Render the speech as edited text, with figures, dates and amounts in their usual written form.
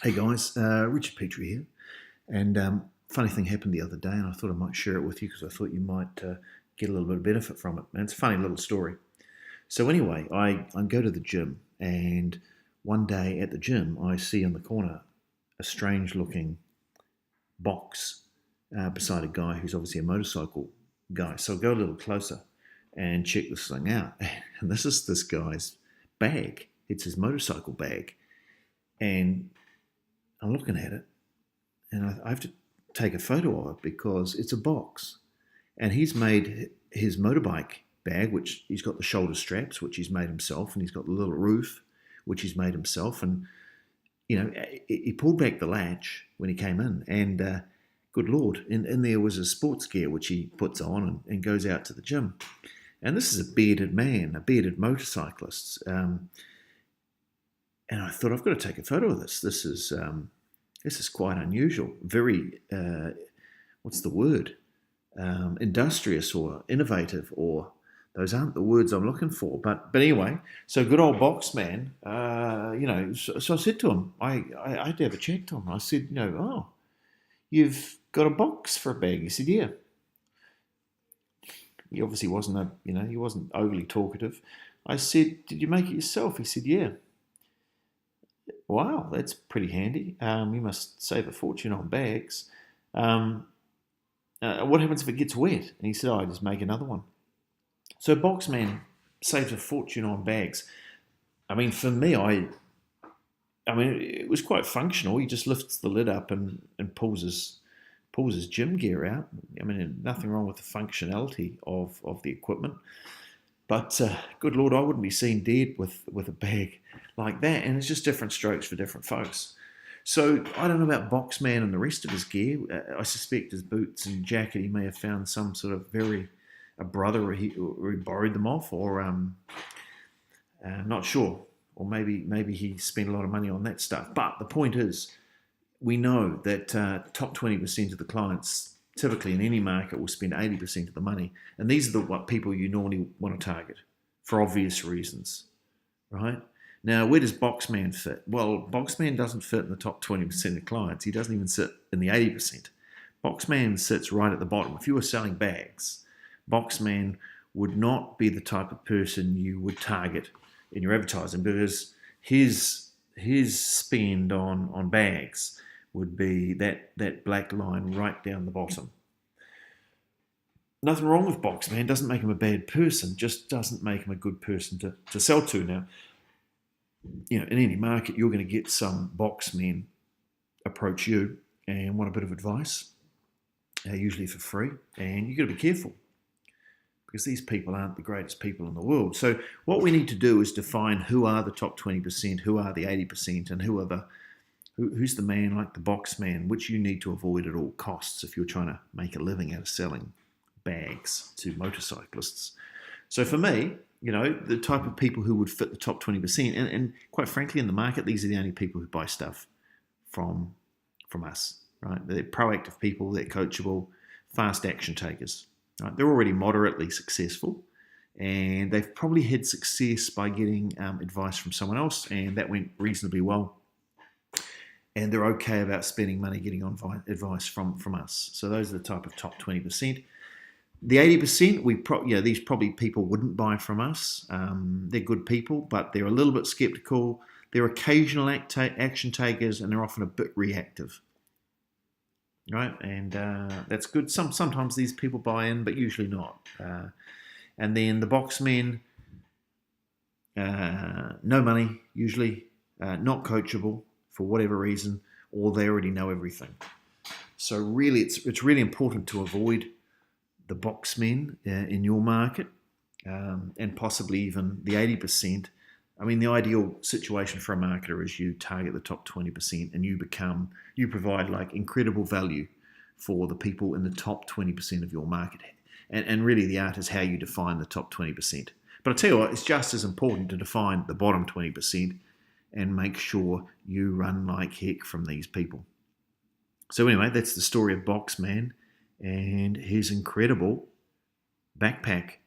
Hey guys, Richard Petrie here. And funny thing happened the other day, and I thought I might share it with you because I thought you might get a little bit of benefit from it. And it's a funny little story. So anyway, I go to the gym, and one day at the gym, I see in the corner a strange-looking box beside a guy who's obviously a motorcycle guy. So I go a little closer and check this thing out, and this is this guy's bag. It's his motorcycle bag, and I'm looking at it, and I have to take a photo of it because it's a box. And he's made his motorbike bag, which he's got the shoulder straps, which he's made himself, and he's got the little roof, which he's made himself. And, he pulled back the latch when he came in, and good Lord, in there was a sports gear, which he puts on and goes out to the gym. And this is a bearded man, a bearded motorcyclist. And I thought, I've got to take a photo of this. This is quite unusual. Very, what's the word? Industrious or innovative, or those aren't the words I'm looking for. But anyway, so good old Boxman, so I said to him, I had to have a chat to him. I said, oh, you've got a box for a bag. He said, yeah. He obviously he wasn't overly talkative. I said, did you make it yourself? He said, yeah. Wow, that's pretty handy. You must save a fortune on bags. What happens if it gets wet? And he said, I just make another one. So Boxman saves a fortune on bags. I mean, for me, it was quite functional. He just lifts the lid up and pulls his gym gear out. I mean, nothing wrong with the functionality of the equipment. But good Lord, I wouldn't be seen dead with a bag like that. And it's just different strokes for different folks. So I don't know about Boxman and the rest of his gear. I suspect his boots and jacket, he may have found some sort of a brother or he borrowed them off, or I'm not sure. Or maybe he spent a lot of money on that stuff. But the point is, we know that top 20% of the clients typically in any market will spend 80% of the money. And these are what people you normally want to target for obvious reasons, right? Now, where does Boxman fit? Well, Boxman doesn't fit in the top 20% of clients. He doesn't even sit in the 80%. Boxman sits right at the bottom. If you were selling bags, Boxman would not be the type of person you would target in your advertising, because his spend on bags would be that black line right down the bottom. Nothing wrong with Boxman. Doesn't make him a bad person. Just doesn't make him a good person to sell to. Now, in any market, you're going to get some Boxmen approach you and want a bit of advice, usually for free. And you've got to be careful, because these people aren't the greatest people in the world. So what we need to do is define who are the top 20%, who are the 80%, and who's the man like the Boxman, which you need to avoid at all costs if you're trying to make a living out of selling bags to motorcyclists. So for me, the type of people who would fit the top 20%, and quite frankly, in the market, these are the only people who buy stuff from us, right? They're proactive people, they're coachable, fast action takers. Right? They're already moderately successful, and they've probably had success by getting advice from someone else, and that went reasonably well. And they're okay about spending money getting on advice from us. So those are the type of top 20%. The 80%, these probably people wouldn't buy from us. They're good people, but they're a little bit skeptical. They're occasional action takers, and they're often a bit reactive. Right, and that's good. Sometimes these people buy in, but usually not. And then the Boxmen, no money usually, not coachable for whatever reason, or they already know everything. So really, it's really important to avoid the Boxmen in your market, and possibly even the 80%. I mean, the ideal situation for a marketer is you target the top 20% and you provide like incredible value for the people in the top 20% of your market. And really the art is how you define the top 20%. But I tell you what, it's just as important to define the bottom 20% and make sure you run like heck from these people. So anyway, that's the story of Boxman and his incredible backpack